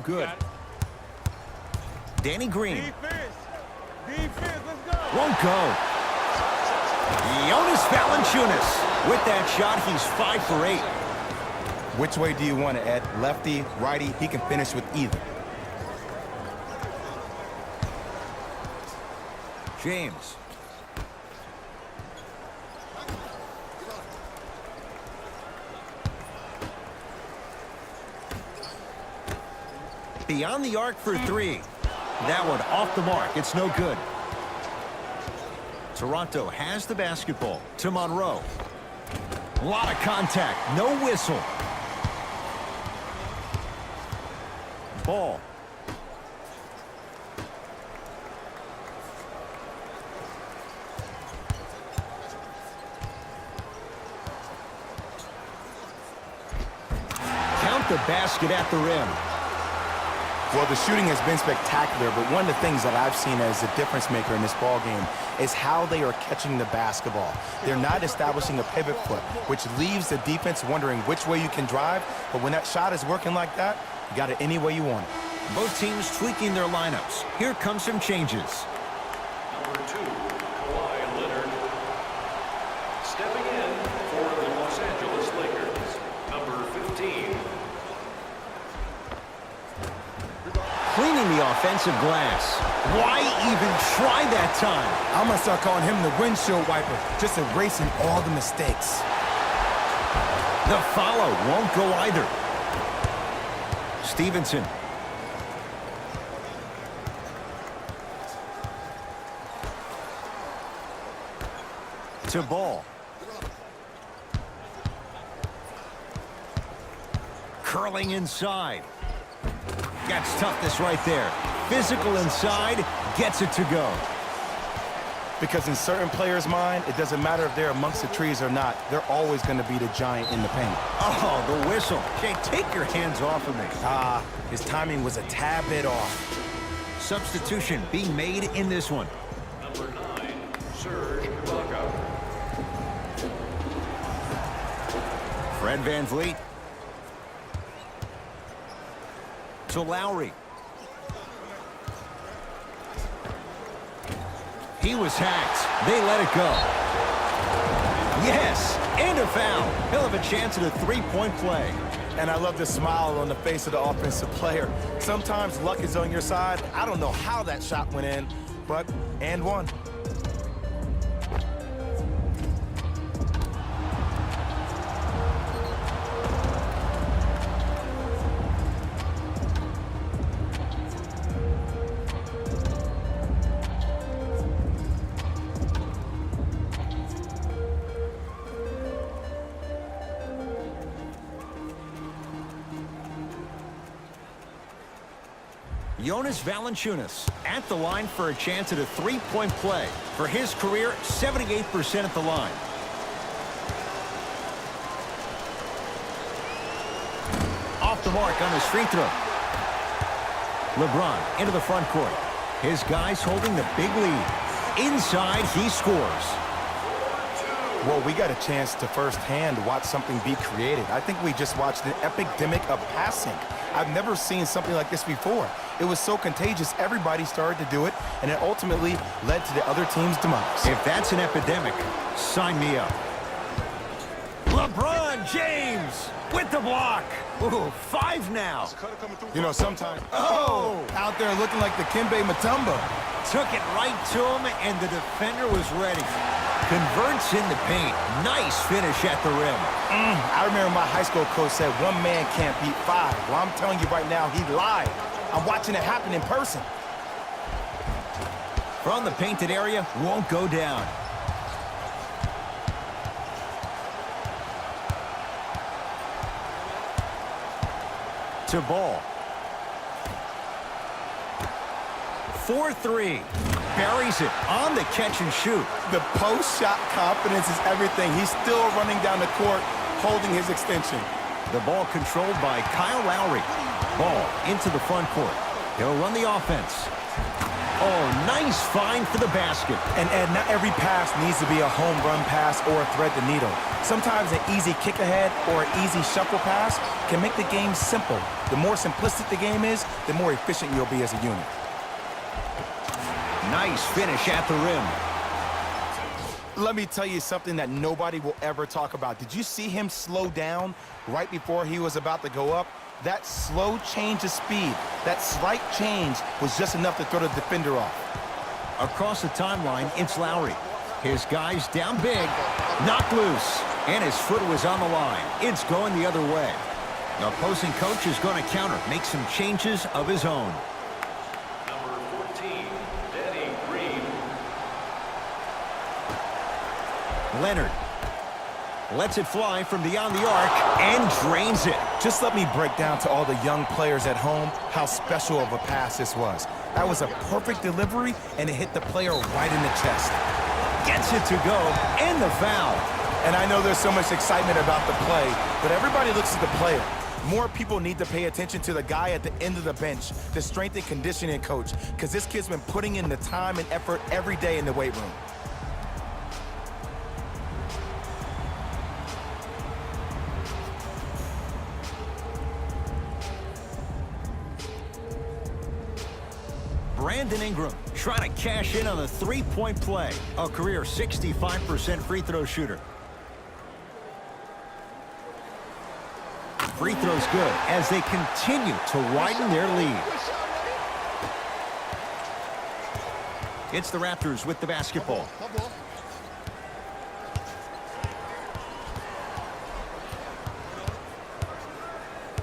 good. Danny Green. Defense. Defense, let's go. Won't go. Jonas Valanciunas. With that shot, he's 5 for 8. Which way do you want it, Ed? Lefty, righty? He can finish with either. James. Beyond the arc for 3. That one off the mark. It's no good. Toronto has the basketball to Monroe. A lot of contact. No whistle. Ball. Count the basket at the rim. Well, the shooting has been spectacular, but one of the things that I've seen as a difference maker in this ball game is how they are catching the basketball. They're not establishing a pivot foot, which leaves the defense wondering which way you can drive, but when that shot is working like that, you got it any way you want it. Both teams tweaking their lineups. Here comes some changes. Number 2, Kawhi Leonard. Stepping in for the Los Angeles Lakers, number 15. Cleaning the offensive glass. Why even try that time? I'm going to start calling him the windshield wiper, just erasing all the mistakes. The follow won't go either. Stevenson. To Ball. Curling inside. Gets toughness right there. Physical inside, gets it to go. Because in certain players' mind, it doesn't matter if they're amongst the trees or not. They're always going to be the giant in the paint. Oh, the whistle. Jay, take your hands off of me. His timing was a tad bit off. Substitution being made in this one. Number 9, Serge Ibaka. Fred VanVleet. To Lowry. He was hacked. They let it go. Yes, and a foul. He'll have a chance at a three-point play. And I love the smile on the face of the offensive player. Sometimes luck is on your side. I don't know how that shot went in, but and one. Jonas Valanciunas at the line for a chance at a three-point play. For his career, 78% at the line. Off the mark on his free throw. LeBron into the front court. His guys holding the big lead. Inside, he scores. Well, we got a chance to firsthand watch something be created. I think we just watched an epidemic of passing. I've never seen something like this before. It was so contagious, everybody started to do it, and it ultimately led to the other team's demise. If that's an epidemic, sign me up. LeBron James with the block. Ooh, 5 now. You know, sometimes, out there looking like the Kimbe Mutombo. Took it right to him, and the defender was ready. Converts in the paint. Nice finish at the rim. I remember my high school coach said one man can't beat 5. Well, I'm telling you right now, he lied. I'm watching it happen in person. From the painted area, won't go down. To Ball. 4-3. Buries it on the catch and shoot. The post-shot confidence is everything. He's still running down the court, holding his extension. The ball controlled by Kyle Lowry. Ball into the front court. He'll run the offense. Oh, nice find for the basket. And Ed, not every pass needs to be a home run pass or a thread the needle. Sometimes an easy kick ahead or an easy shuffle pass can make the game simple. The more simplistic the game is, the more efficient you'll be as a unit. Nice finish at the rim. Let me tell you something that nobody will ever talk about. Did you see him slow down right before he was about to go up? That slow change of speed, that slight change was just enough to throw the defender off. Across the timeline, it's Lowry. His guy's down big, knocked loose, and his foot was on the line. It's going the other way. The opposing coach is going to counter, make some changes of his own. Number 14, Danny Green. Leonard lets it fly from beyond the arc and drains it. Just let me break down to all the young players at home how special of a pass this was. That was a perfect delivery, and it hit the player right in the chest. Gets it to go, and the foul. And I know there's so much excitement about the play, but everybody looks at the player. More people need to pay attention to the guy at the end of the bench, the strength and conditioning coach, because this kid's been putting in the time and effort every day in the weight room. Brandon Ingram trying to cash in on the three-point play. A career 65% free throw shooter. Free throws good as they continue to widen their lead. It's the Raptors with the basketball.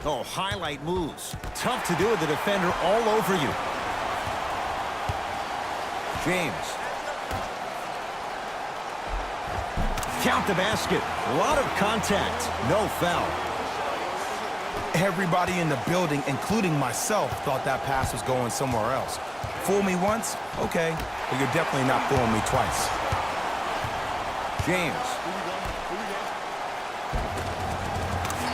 Oh, highlight moves. Tough to do with the defender all over you. James. Count the basket. A lot of contact. No foul. Everybody in the building, including myself, thought that pass was going somewhere else. Fool me once? Okay. But you're definitely not fooling me twice. James.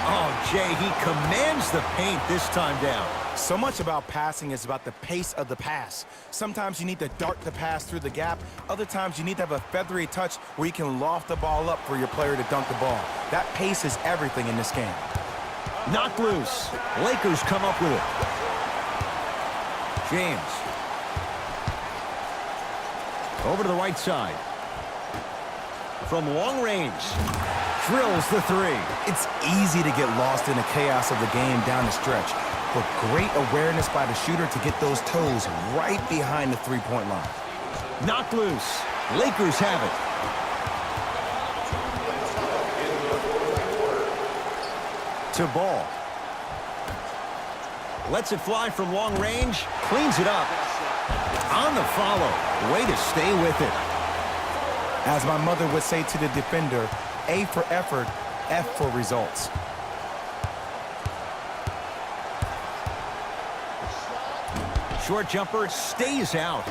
Oh, Jay, he commands the paint this time down. So much about passing is about the pace of the pass. Sometimes you need to dart the pass through the gap. Other times you need to have a feathery touch where you can loft the ball up for your player to dunk the ball. That pace is everything in this game. Knocked loose. Lakers come up with it. James. Over to the right side. From long range. Drills the three. It's easy to get lost in the chaos of the game down the stretch. But great awareness by the shooter to get those toes right behind the three-point line. Knocked loose. Lakers have it. To Ball. Lets it fly from long range. Cleans it up. On the follow. Way to stay with it. As my mother would say to the defender, A for effort, F for results. Short jumper stays out.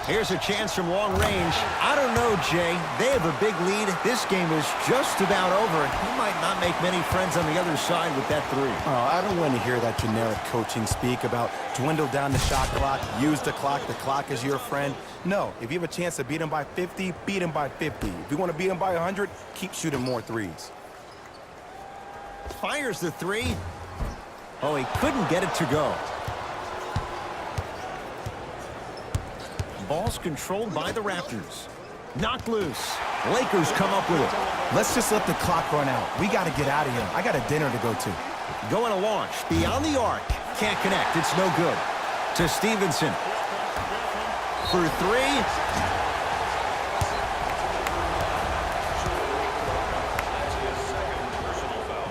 Here's a chance from long range. I don't know, Jay. They have a big lead. This game is just about over. He might not make many friends on the other side with that three. Oh, I don't want to hear that generic coaching speak about dwindle down the shot clock, use the clock is your friend. No, if you have a chance to beat him by 50, beat him by 50. If you want to beat him by 100, keep shooting more threes. Fires the three. Oh, he couldn't get it to go. Ball's controlled by the Raptors. Knocked loose. Lakers come up with it. Let's just let the clock run out. We got to get out of here. I got a dinner to go to. Going to launch. Beyond the arc. Can't connect. It's no good. To Stevenson. For three.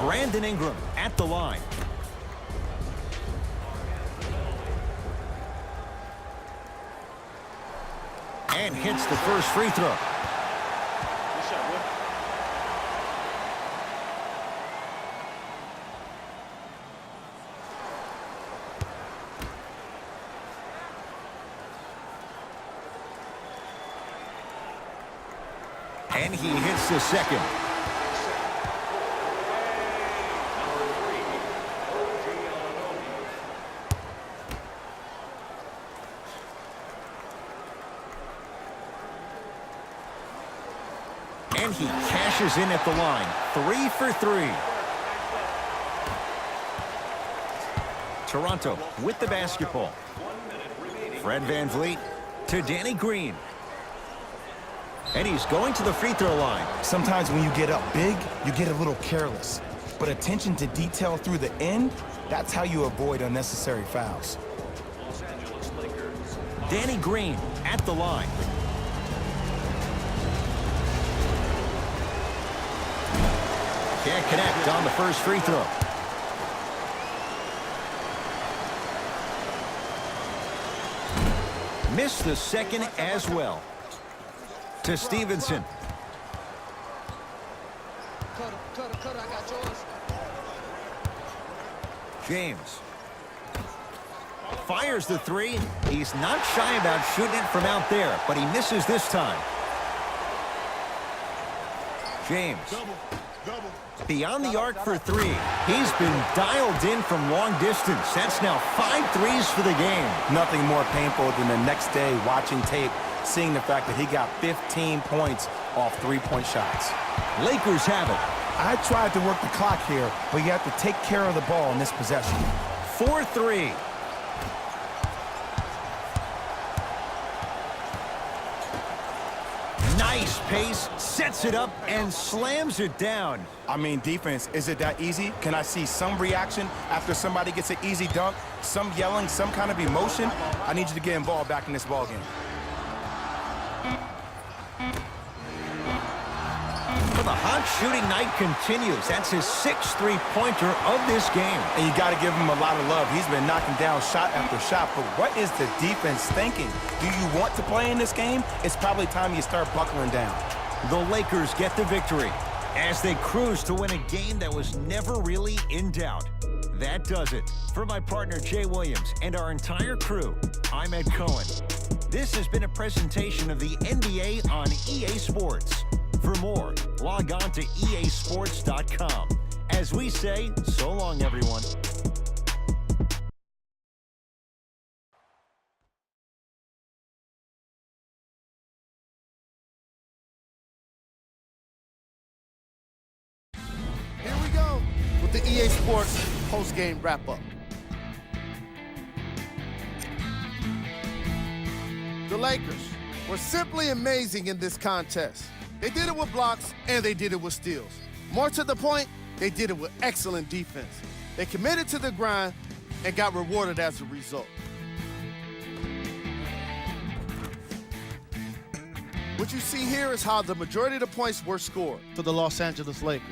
Brandon Ingram at the line. And hits the first free throw. And he hits the second. And he cashes in at the line. 3 for 3. Toronto with the basketball. Fred VanVleet to Danny Green. And he's going to the free throw line. Sometimes when you get up big, you get a little careless. But attention to detail through the end, that's how you avoid unnecessary fouls. Los Angeles Lakers. Danny Green at the line. Can't connect on the first free throw. Missed the second as well. To Stevenson. James. Fires the three. He's not shy about shooting it from out there, but he misses this time. James. Beyond the arc for three. He's been dialed in from long distance. That's now 5 threes for the game. Nothing more painful than the next day watching tape, seeing the fact that he got 15 points off three-point shots. Lakers have it. I tried to work the clock here, but you have to take care of the ball in this possession. 4-3. Nice pace, sets it up, and slams it down. I mean, defense, is it that easy? Can I see some reaction after somebody gets an easy dunk? Some yelling, some kind of emotion? I need you to get involved back in this ballgame. Well, the hot shooting night continues. That's his 6th three-pointer of this game. And you got to give him a lot of love. He's been knocking down shot after shot. But what is the defense thinking? Do you want to play in this game? It's probably time you start buckling down. The Lakers get the victory as they cruise to win a game that was never really in doubt. That does it. For my partner, Jay Williams, and our entire crew, I'm Ed Cohen. This has been a presentation of the NBA on EA Sports. For more, log on to easports.com. As we say, so long, everyone. Here we go with the EA Sports post-game wrap-up. The Lakers were simply amazing in this contest. They did it with blocks, and they did it with steals. More to the point, they did it with excellent defense. They committed to the grind and got rewarded as a result. What you see here is how the majority of the points were scored for the Los Angeles Lakers.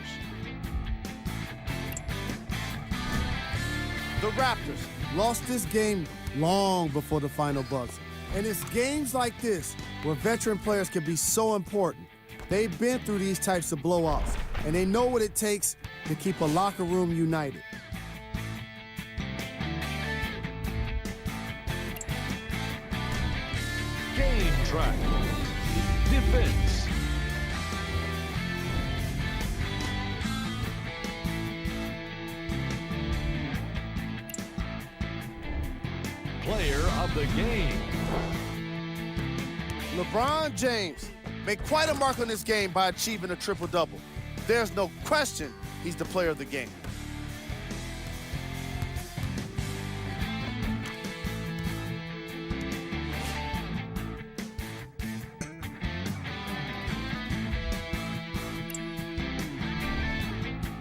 The Raptors lost this game long before the final buzzer. And it's games like this where veteran players can be so important. They've been through these types of blowouts, and they know what it takes to keep a locker room united. Game track. Defense. Player of the game. LeBron James made quite a mark on this game by achieving a triple-double. There's no question he's the player of the game.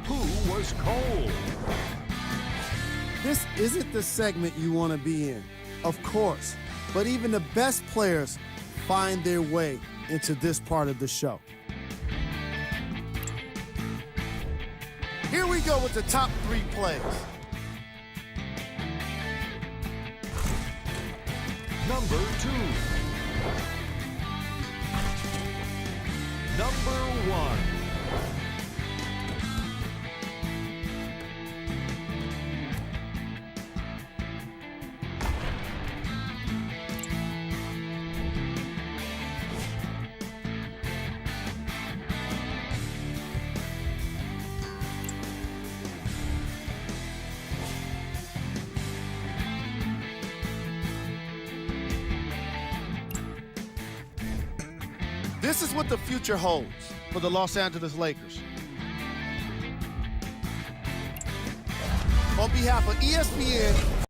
Who was cold? This isn't the segment you want to be in, of course, but even the best players find their way into this part of the show. Here we go with the top 3 plays. Number 2. Number 1. This is what the future holds for the Los Angeles Lakers. On behalf of ESPN